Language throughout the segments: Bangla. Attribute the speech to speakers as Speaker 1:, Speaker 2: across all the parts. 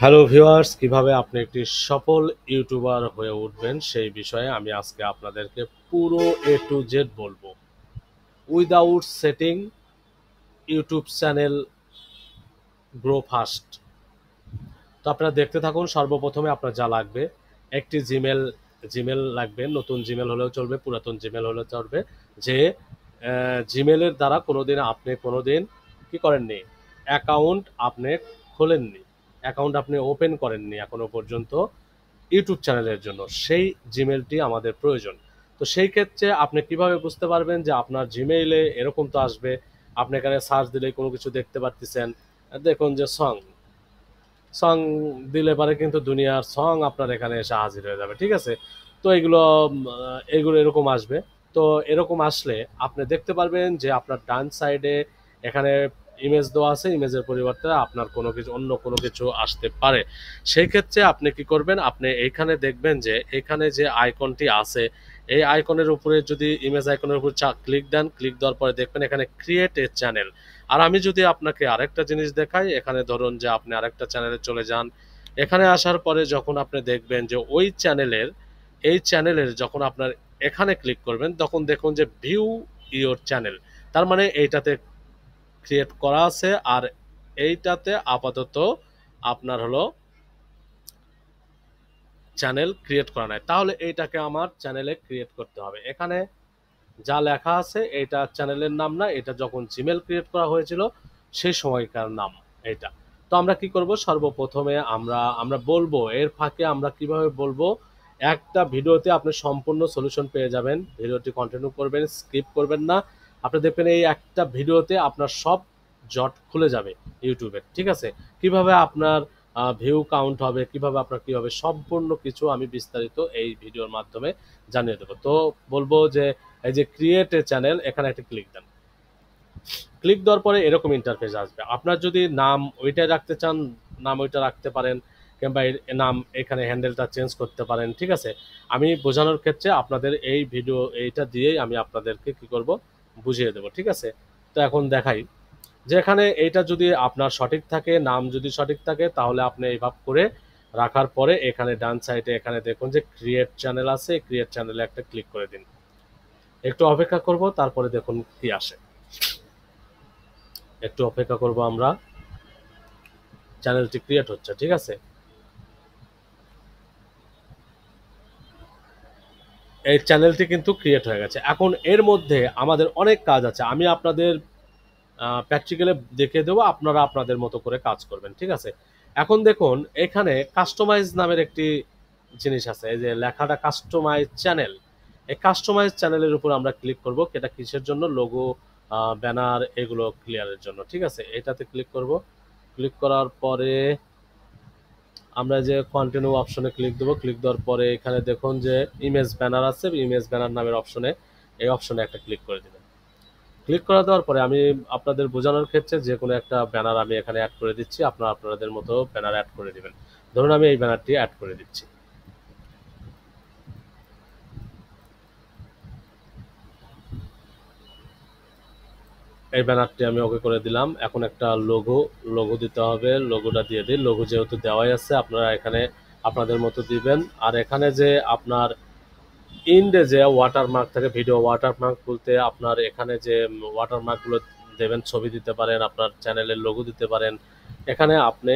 Speaker 1: হ্যালো ভিউয়ার্স, কিভাবে আপনি একটি সফল ইউটিউবার হয়ে উঠবেন সেই বিষয়ে আমি আজকে আপনাদেরকে পুরো এ টু জেড বলবো। Without setting YouTube channel grow fast. তো আপনারা দেখতে থাকুন। সর্বপ্রথমে আপনার যা লাগবে, একটি জিমেল লাগবে। নতুন জিমেল হলেও চলবে, পুরাতন জিমেল হলেও চলবে। যে জিমেলের দ্বারা কোনোদিন কি করেননি, অ্যাকাউন্ট আপনি খোলেননি, অ্যাকাউন্ট আপনি ওপেন করেননি এখনো পর্যন্ত ইউটিউব চ্যানেলের জন্য, সেই জিমেলটি আমাদের প্রয়োজন। তো সেই ক্ষেত্রে আপনি কিভাবে বুঝতে পারবেন যে আপনার জিমেইলে এরকম তো আসবে। আপনি এখানে সার্চ দিলেই কোনো কিছু দেখতে পারতেছেন। দেখুন যে সং সং দিলে পারে কিন্তু দুনিয়ার সং আপনার এখানে এসে হাজির হয়ে যাবে, ঠিক আছে? তো এগুলো এরকম আসবে। তো এরকম আসলে আপনি দেখতে পারবেন যে আপনার ডান সাইডে এখানে ইমেজ দেওয়া আছে, ইমেজের পরিবর্তে আপনার অন্য কোনো কিছু আসতে পারে। সেই ক্ষেত্রে আপনি কি করবেন, আপনি এইখানে দেখবেন যে এখানে যে আইকনটি আছে, এই আইকনের উপরে যদি ইমেজ আইকনের উপর ক্লিক দেন, ক্লিক দেওয়ার পরে দেখবেন এখানে ক্রিয়েট এ চ্যানেল। আর আমি যদি আপনাকে আরেকটা জিনিস দেখাই, এখানে ধরুন যে আপনি আরেকটা চ্যানেলে চলে যান। এখানে আসার পরে যখন আপনি দেখবেন যে এই চ্যানেলের যখন আপনার এখানে ক্লিক করবেন, তখন দেখুন যে ভিউ ইওর চ্যানেল। তার মানে এইটাতে ক্রিয়েট করা আছে, আর এইটাতে আপাতত আপনার হলো চ্যানেল ক্রিয়েট করা নাই। তাহলে এইটাকে আমার চ্যানেলে ক্রিয়েট করতে হবে। এখানে যা লেখা আছে এটা চ্যানেলের নাম না, এটা যখন জিমেল ক্রিয়েট করা হয়েছিল সেই সময়কার নাম এটা। তো আমরা কি করব, সর্বপ্রথমে আমরা আমরা বলবো, এর ফাঁকে আমরা কিভাবে বলবো। একটা ভিডিওতে আপনি সম্পূর্ণ সলিউশন পেয়ে যাবেন। ভিডিওটি কন্টিনিউ করবেন, স্কিপ করবেন না। আপনি দেখবেন এই একটা ভিডিওতে আপনার সব জট খুলে যাবে ইউটিউবে, ঠিক আছে? কিভাবে আপনার ভিউ কাউন্ট হবে, কিভাবে আপনার কি হবে, সম্পূর্ণ কিছু আমি বিস্তারিত এই ভিডিওর মাধ্যমে জানিয়ে দেবো। তো বলবো যে এই যে ক্রিয়েট এ চ্যানেল, এখানে একটা ক্লিক দেন। ক্লিক দেওয়ার পরে এরকম ইন্টারফেস আসবে। আপনার যদি নাম ওইটাই রাখতে চান, নাম ওইটা রাখতে পারেন, কিংবা নাম এখানে হ্যান্ডেলটা চেঞ্জ করতে পারেন, ঠিক আছে? আমি বোঝানোর ক্ষেত্রে আপনাদের এই ভিডিও এইটা দিয়েই আমি আপনাদেরকে কি করব, বুঝিয়ে দেবো, ঠিক আছে? তো এখন দেখাই যে এখানে এইটা যদি আপনার সঠিক থাকে, নাম যদি সঠিক থাকে, তাহলে আপনি এইভাবে করে রাখার পরে এখানে ডান সাইডে এখানে দেখুন যে ক্রিয়েট চ্যানেল আছে, ক্রিয়েট চ্যানেলে একটা ক্লিক করে দিন। একটু অপেক্ষা করব, তারপরে দেখুন কি আসে। একটু অপেক্ষা করব আমরা। চ্যানেলটি ক্রিয়েট হচ্ছে, ঠিক আছে? এই চ্যানেলটি কিন্তু ক্রিয়েট হয়ে গেছে। এখন এর মধ্যে আমাদের অনেক কাজ আছে, আমি আপনাদের প্র্যাকটিক্যালে দেখিয়ে দেবো, আপনারা আপনাদের মতো করে কাজ করবেন, ঠিক আছে? এখন দেখুন এখানে কাস্টমাইজ নামের একটি জিনিস আছে, এই যে লেখাটা কাস্টমাইজ চ্যানেল। এই কাস্টমাইজ চ্যানেলের উপর আমরা ক্লিক করব। এটা কিসের জন্য? লোগো, ব্যানার, এগুলো ক্লিয়ারের জন্য, ঠিক আছে? এটাতে ক্লিক করব। ক্লিক করার পরে আমরা যে কন্টিনিউ অপশনে ক্লিক দেবো। ক্লিক দেওয়ার পরে এখানে দেখুন যে ইমেজ ব্যানার আছে, ইমেজ ব্যানার নামের অপশনে, এই অপশনে একটা ক্লিক করে দেবেন। ক্লিক করে দেওয়ার পরে আমি আপনাদের বোঝানোর ক্ষেত্রে যে কোনো একটা ব্যানার আমি এখানে অ্যাড করে দিচ্ছি। আপনারা আপনাদের মতো ব্যানার অ্যাড করে দিবেন। ধরুন আমি এই ব্যানারটি অ্যাড করে দিচ্ছি। এই ব্যানারটি আমি ওকে করে দিলাম। এখন একটা লোগো দিতে হবে। লোগোটা দিয়ে দিই। লোগো যেহেতু দেওয়াই আছে, আপনারা এখানে আপনাদের মতো দিবেন। আর এখানে যে আপনার ইন্ডে যে ওয়াটারমার্ক থাকে, ভিডিও ওয়াটারমার্ক বলতে আপনার এখানে যে ওয়াটারমার্কগুলো দেবেন, ছবি দিতে পারেন, আপনার চ্যানেলের লোগো দিতে পারেন। এখানে আপনি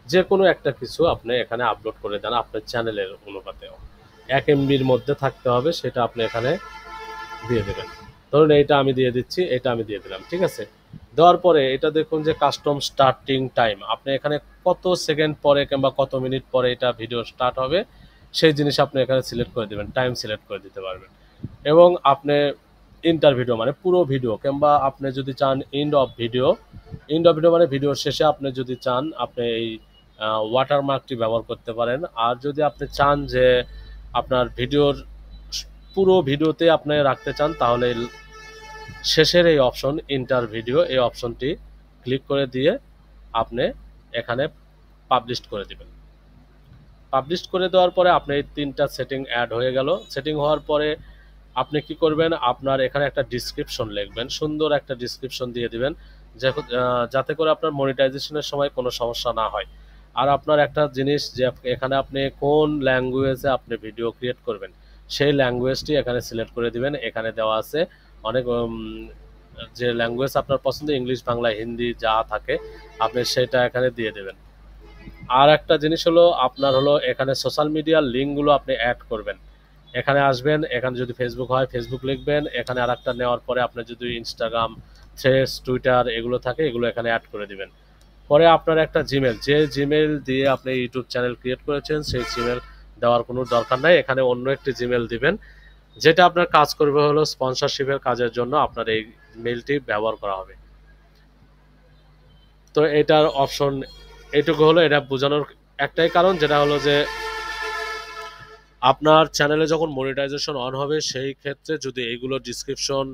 Speaker 1: যে কোনো একটা কিছু আপনি এখানে আপলোড করে দেন আপনার চ্যানেলের অনুপাতেও। 1 MBর মধ্যে থাকতে হবে, সেটা আপনি এখানে দিয়ে দেবেন। ধরুন এইটা আমি দিয়ে দিচ্ছি, এটা আমি দিয়ে দিলাম, ঠিক আছে? দেওয়ার পরে এটা দেখুন যে কাস্টম স্টার্টিং টাইম, আপনি এখানে কত সেকেন্ড পরে কিংবা কত মিনিট পরে এটা ভিডিও স্টার্ট হবে সেই জিনিস আপনি এখানে সিলেক্ট করে দেবেন, টাইম সিলেক্ট করে দিতে পারবেন। এবং আপনি ইন্টার ভিডিও মানে পুরো ভিডিও, কিংবা আপনি যদি চান এন্ড অফ ভিডিও মানে ভিডিওর শেষে আপনি যদি চান আপনি এই ওয়াটারমার্কটি ব্যবহার করতে পারেন। আর যদি আপনি চান যে আপনার ভিডিওর পুরো ভিডিওতে আপনি রাখতে চান, তাহলে শেষের এই অপশন ইন্টার ভিডিও, এই অপশনটি ক্লিক করে দিয়ে আপনি এখানে পাবলিশ করে দিবেন। পাবলিশ করে দেওয়ার পরে আপনার এই 3টা সেটিং অ্যাড হয়ে গেল। সেটিং হওয়ার পরে আপনি কি করবেন, আপনার এখানে একটা ডিসক্রিপশন লিখবেন, সুন্দর একটা ডিসক্রিপশন দিয়ে দিবেন, যাতে করে আপনার মনিটাইজেশনের সময় কোনো সমস্যা না হয়। আর আপনার একটা জিনিস যে এখানে আপনি কোন ল্যাঙ্গুয়েজে আপনি ভিডিও ক্রিয়েট করবেন সেই ল্যাঙ্গুয়েজটি এখানে সিলেক্ট করে দিবেন। এখানে দেওয়া আছে অনেক যে ল্যাঙ্গুয়েজ আপনার পছন্দ, ইংলিশ, বাংলা, হিন্দি যা থাকে আপনি সেটা এখানে দিয়ে দেবেন। আর একটা জিনিস হলো আপনার হলো এখানে সোশ্যাল মিডিয়ার লিঙ্কগুলো আপনি অ্যাড করবেন। এখানে আসবেন, এখানে যদি ফেসবুক হয় ফেসবুক লিখবেন, এখানে আর একটা নেওয়ার পরে আপনার যদি ইনস্টাগ্রাম, থ্রেডস, টুইটার এগুলো থাকে এগুলো এখানে অ্যাড করে দিবেন। পরে আপনার একটা জিমেল, যে জিমেল দিয়ে আপনি ইউটিউব চ্যানেল ক্রিয়েট করেছেন সেই জিমেল দেওয়ার কোনো দরকার নাই, এখানে অন্য একটি জিমেল দিবেন যেটা আপনার কাজ করবে হলো স্পন্সরশিপের কাজের জন্য আপনার এই মেইলটি ব্যবহার করা হবে। তো এটার অপশন এইটুকু হলো, এটা বোঝানোর একটাই কারণ যেটা হলো যে আপনার চ্যানেলে যখন মনিটাইজেশন অন হবে সেই ক্ষেত্রে যদি এইগুলো ডিসক্রিপশন,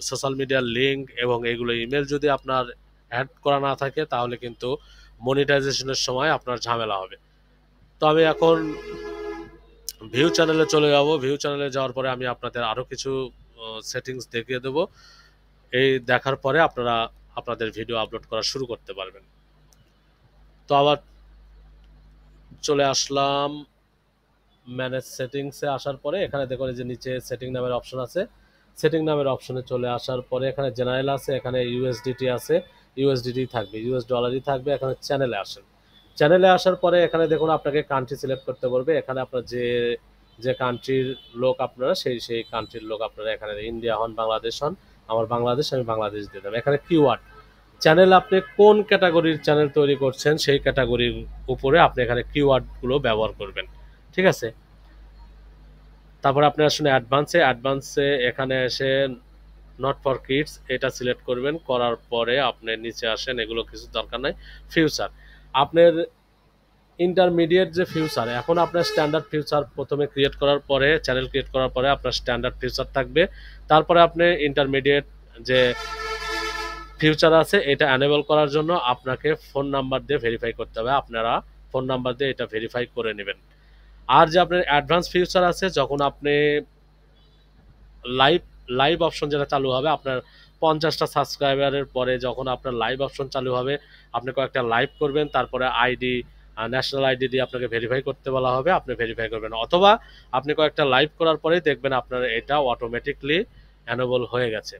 Speaker 1: সোশ্যাল মিডিয়ার লিঙ্ক এবং এইগুলো ইমেল যদি আপনার অ্যাড করা না থাকে তাহলে কিন্তু মনিটাইজেশনের সময় আপনার ঝামেলা হবে। তো আমি এখন ভিউ চ্যানেলে চলে যাব। ভিউ চ্যানেলে যাওয়ার পরে আমি আপনাদের আরও কিছু সেটিংস দেখিয়ে দেবো। এই দেখার পরে আপনারা আপনাদের ভিডিও আপলোড করা শুরু করতে পারবেন। তো আবার চলে আসলাম ম্যানেজ সেটিংসে। আসার পরে এখানে দেখুন যে নিচে সেটিং নামের অপশন আছে, সেটিং নামের অপশনে চলে আসার পরে এখানে জেনারেল আছে, এখানে ইউএসডিটি আছে, ইউএসডিটি থাকবে, ইউএস ডলারই থাকবে। এখানে চ্যানেলে আসেন, চ্যানেলে আসার পরে এখানে দেখুন আপনাকে কান্ট্রি সিলেক্ট করতে বলবে। এখানে আপনার যে যে কান্ট্রির লোক আপনারা সেই কান্ট্রির লোক আপনারা এখানে ইন্ডিয়া হন, বাংলাদেশ হন, আমার বাংলাদেশ, আমি বাংলাদেশ দিয়ে দেবো। এখানে কিওয়ার্ড চ্যানেল, আপনি কোন ক্যাটাগরির চ্যানেল তৈরি করছেন সেই ক্যাটাগরির উপরে আপনি এখানে কিওয়ার্ডগুলো ব্যবহার করবেন, ঠিক আছে। তারপরে আপনি আসলে অ্যাডভান্সে এখানে এসে নট ফর কিডস এটা সিলেক্ট করবেন। করার পরে আপনি নিচে আসেন, এগুলো কিছু দরকার নাই। ফিউচার, আপনার ইন্টারমিডিয়েট যে ফিউচার, এখন আপনার স্ট্যান্ডার্ড ফিউচার প্রথমে ক্রিয়েট করার পরে, চ্যানেল ক্রিয়েট করার পরে আপনার স্ট্যান্ডার্ড ফিউচার থাকবে। তারপরে আপনি ইন্টারমিডিয়েট যে ফিউচার আছে এটা অ্যানেবল করার জন্য আপনাকে ফোন নাম্বার দিয়ে ভেরিফাই করতে হবে। আপনারা ফোন নাম্বার দিয়ে এটা ভেরিফাই করে নেবেন। আর যে আপনার অ্যাডভান্স ফিউচার আছে, যখন আপনি লাইভ লাইভ অপশন যেটা চালু হবে আপনার 50টা সাবস্ক্রাইবারের পরে, যখন আপনার লাইভ অপশন চালু হবে আপনি কয়েকটা লাইভ করবেন, তারপরে আইডি, ন্যাশনাল আইডি দিয়ে আপনাকে ভেরিফাই করতে বলা হবে, আপনি ভেরিফাই করবেন। অথবা আপনি কয়েকটা লাইভ করার পরেই দেখবেন আপনার এটা অটোমেটিকলি অ্যানেবল হয়ে গেছে।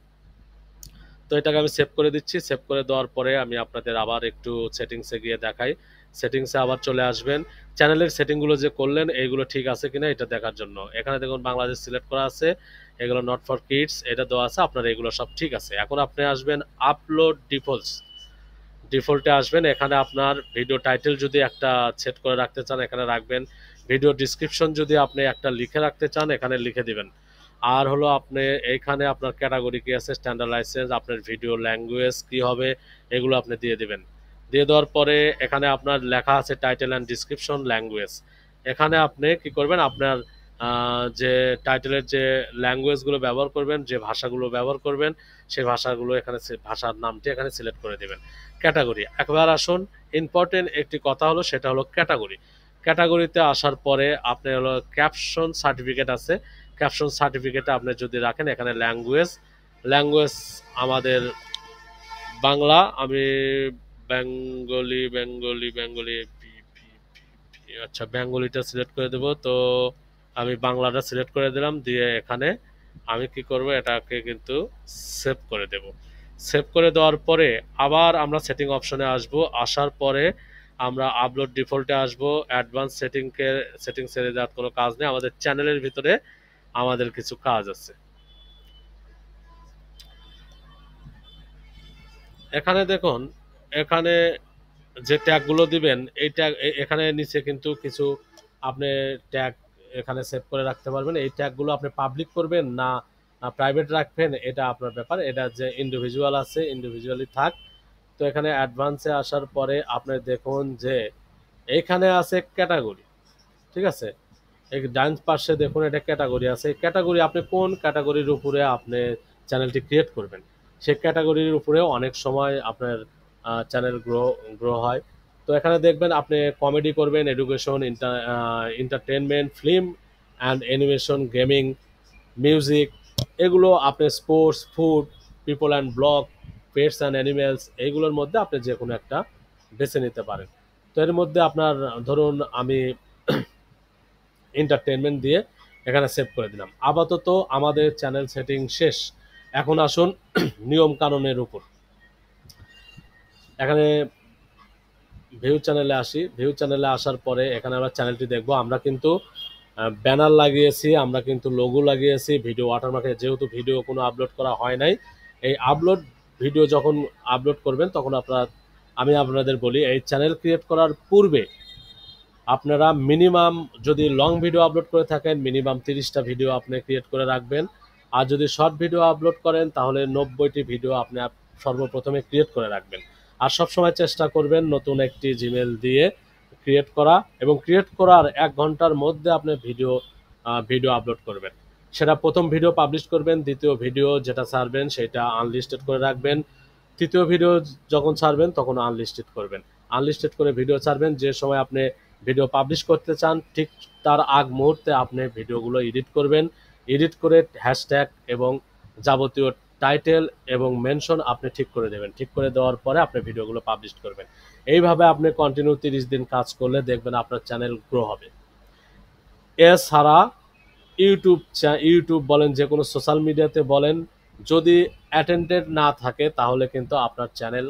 Speaker 1: তো এটাকে আমি সেভ করে দিচ্ছি। সেভ করে দেওয়ার পরে আমি আপনাদের আবার একটু সেটিংসে গিয়ে দেখাই। সেটিংসে আবার চলে আসবেন, চ্যানেলের সেটিংগুলো যে করলেন এইগুলো ঠিক আছে কিনা এটা দেখার জন্য। এখানে দেখুন বাংলাদেশ সিলেক্ট করা আছে, এগুলো নট ফর কিডস এটা দেওয়া আছে, আপনার এগুলো সব ঠিক আছে। এখন আপনি আসবেন আপলোড ডিফল্টে আসবেন। এখানে আপনার ভিডিও টাইটেল যদি একটা সেট করে রাখতে চান এখানে রাখবেন, ভিডিও ডিসক্রিপশন যদি আপনি একটা লিখে রাখতে চান এখানে লিখে দিবেন। আর হলো আপনি এইখানে আপনার ক্যাটাগরি কি আছে, স্ট্যান্ডার্ড লাইসেন্স, আপনার ভিডিও ল্যাঙ্গুয়েজ কি হবে এগুলো আপনি দিয়ে দিবেন। দিয়ে দেওয়ার পরে এখানে আপনার লেখা আছে টাইটেল অ্যান্ড ডিসক্রিপশন ল্যাঙ্গুয়েজ। এখানে আপনি কি করবেন, আপনার যে টাইটেলের যে ল্যাঙ্গুয়েজগুলো ব্যবহার করবেন, যে ভাষাগুলো ব্যবহার করবেন সেই ভাষাগুলো এখানে, ভাষার নামটি এখানে সিলেক্ট করে দেবেন। ক্যাটাগরি, একবার আসুন, ইম্পর্টেন্ট একটি কথা হলো সেটা হলো ক্যাটাগরি। ক্যাটাগরিতে আসার পরে আপনি হলো ক্যাপশন সার্টিফিকেট আছে, ক্যাপশন সার্টিফিকেটে আপনি যদি রাখেন এখানে ল্যাঙ্গুয়েজ আমাদের বাংলা, আমি বেঙ্গলি আচ্ছা বেঙ্গলিটা সিলেক্ট করে দেবো। তো আমি বাংলাটা সিলেক্ট করে দিলাম, দিয়ে এখানে আমি কি করব এটাকে কিন্তু সেভ করে দেব। সেভ করে দেওয়ার পরে আবার আমরা সেটিং অপশনে আসব। আসার পরে আমরা আপলোড ডিফল্টে আসব। অ্যাডভান্স সেটিং ছেড়ে দেওয়ার কোনো কাজ নেই, আমাদের চ্যানেলের ভিতরে আমাদের কিছু কাজ আছে। এখানে দেখুন, এখানে যে ট্যাগগুলো দিবেন এই ট্যাগ এখানে নিচে কিন্তু কিছু আপনি ট্যাগ এখানে সেভ করে রাখতে পারবেন। এই ট্যাগগুলো আপনি পাবলিক করবেন না প্রাইভেট রাখবেন এটা আপনার ব্যাপার, এটা যে ইন্ডিভিজুয়াল আছে ইন্ডিভিজুয়ালি থাক। তো এখানে অ্যাডভান্সে আসার পরে আপনি দেখুন যে এইখানে আছে ক্যাটাগরি, ঠিক আছে। এই ডান পাশে দেখুন এটা ক্যাটাগরি আছে, ক্যাটাগরি আপনি কোন ক্যাটাগরির উপরে আপনি চ্যানেলটি ক্রিয়েট করবেন সেই ক্যাটাগরির উপরেও অনেক সময় আপনার চ্যানেল গ্রো হয়। তো এখানে দেখবেন আপনি কমেডি করবেন, education, entertainment, film and animation, gaming, music, এগুলো আপনি sports, food, people and blog, pets and animals, এইগুলোর মধ্যে আপনি যে কোনো একটা বেছে নিতে পারেন। তো এর মধ্যে আপনার ধরুন আমি এন্টারটেনমেন্ট দিয়ে এখানে সেভ করে দিলাম। আপাতত আমাদের চ্যানেল সেটিং শেষ। এখন আসুন নিয়ম কানুনের উপর। এখানে ভিউ চ্যানেলে আসি। ভিউ চ্যানেলে আসার পরে এখানে আমরা চ্যানেলটি দেখব। আমরা কিন্তু ব্যানার লাগিয়েছি, আমরা কিন্তু লোগো লাগিয়েছি, ভিডিও ওয়াটারমার্কে যেহেতু ভিডিও কোনো আপলোড করা হয় নাই। এই ভিডিও যখন আপলোড করবেন তখন আমি আপনাদের বলি, এই চ্যানেল ক্রিয়েট করার পূর্বে আপনারা মিনিমাম, যদি লং ভিডিও আপলোড করে থাকেন মিনিমাম 30টা ভিডিও আপনি ক্রিয়েট করে রাখবেন। আর যদি শর্ট ভিডিও আপলোড করেন তাহলে 90টি ভিডিও আপনি সর্বপ্রথমে ক্রিয়েট করে রাখবেন। আর সবসময় চেষ্টা করবেন নতুন একটি জিমেল দিয়ে ক্রিয়েট করা, এবং ক্রিয়েট করার 1 ঘন্টার মধ্যে আপনি ভিডিও আপলোড করবেন। সেটা প্রথম ভিডিও পাবলিশ করবেন, দ্বিতীয় ভিডিও যেটা ছাড়বেন সেটা আনলিস্টেড করে রাখবেন, তৃতীয় ভিডিও যখন ছাড়বেন তখন আনলিস্টেড করবেন। আনলিস্টেড করে ভিডিও ছাড়বেন, যে সময় আপনি ভিডিও পাবলিশ করতে চান ঠিক তার আগ মুহূর্তে আপনি ভিডিওগুলো এডিট করবেন। এডিট করে হ্যাশট্যাগ এবং যাবতীয় টাইটেল এবং মেনশন আপনি ঠিক করে দেবেন। ঠিক করে দেওয়ার পরে আপনি ভিডিওগুলো পাবলিশ করবেন। এইভাবে আপনি কন্টিনিউ 30 দিন কাজ করলে দেখবেন আপনার চ্যানেল গ্রো হবে। এছাড়া ইউটিউব বলেন, যে কোনো সোশ্যাল মিডিয়াতে বলেন, যদি অ্যাটেন্ডেড না থাকে তাহলে কিন্তু আপনার চ্যানেল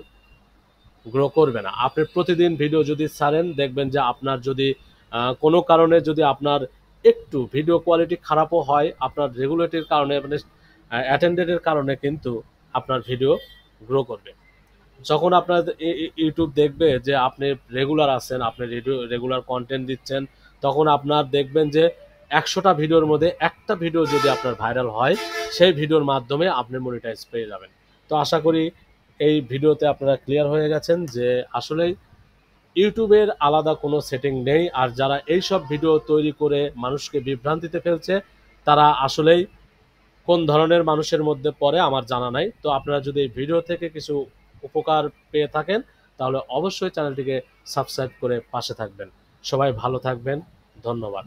Speaker 1: গ্রো করবে না। আপনি প্রতিদিন ভিডিও যদি ছাড়েন দেখবেন যে আপনার যদি কোনো কারণে যদি আপনার একটু ভিডিও কোয়ালিটি খারাপও হয়, আপনার রেগুলেটরির কারণে মানে অ্যাটেন্ডেডের কারণে কিন্তু আপনার ভিডিও গ্রো করবে। যখন আপনার ইউটিউব দেখবে যে আপনি রেগুলার আছেন, আপনি রেগুলার কন্টেন্ট দিচ্ছেন, তখন আপনার দেখবেন যে 100টা ভিডিওর মধ্যে একটা ভিডিও যদি আপনার ভাইরাল হয়, সেই ভিডিওর মাধ্যমে আপনি মনিটাইজ পেয়ে যাবেন। তো আশা করি এই ভিডিওতে আপনারা ক্লিয়ার হয়ে গেছেন যে আসলেই ইউটিউবের আলাদা কোনো সেটিং নেই। আর যারা এইসব ভিডিও তৈরি করে মানুষকে বিভ্রান্তিতে ফেলছে তারা আসলেই কোন ধরনের মানুষের মধ্যে পড়ে আমার জানা নাই। তো আপনারা যদি এই ভিডিও থেকে কিছু উপকার পেয়ে থাকেন তাহলে অবশ্যই চ্যানেলটিকে সাবস্ক্রাইব করে পাশে থাকবেন। সবাই ভালো থাকবেন। ধন্যবাদ।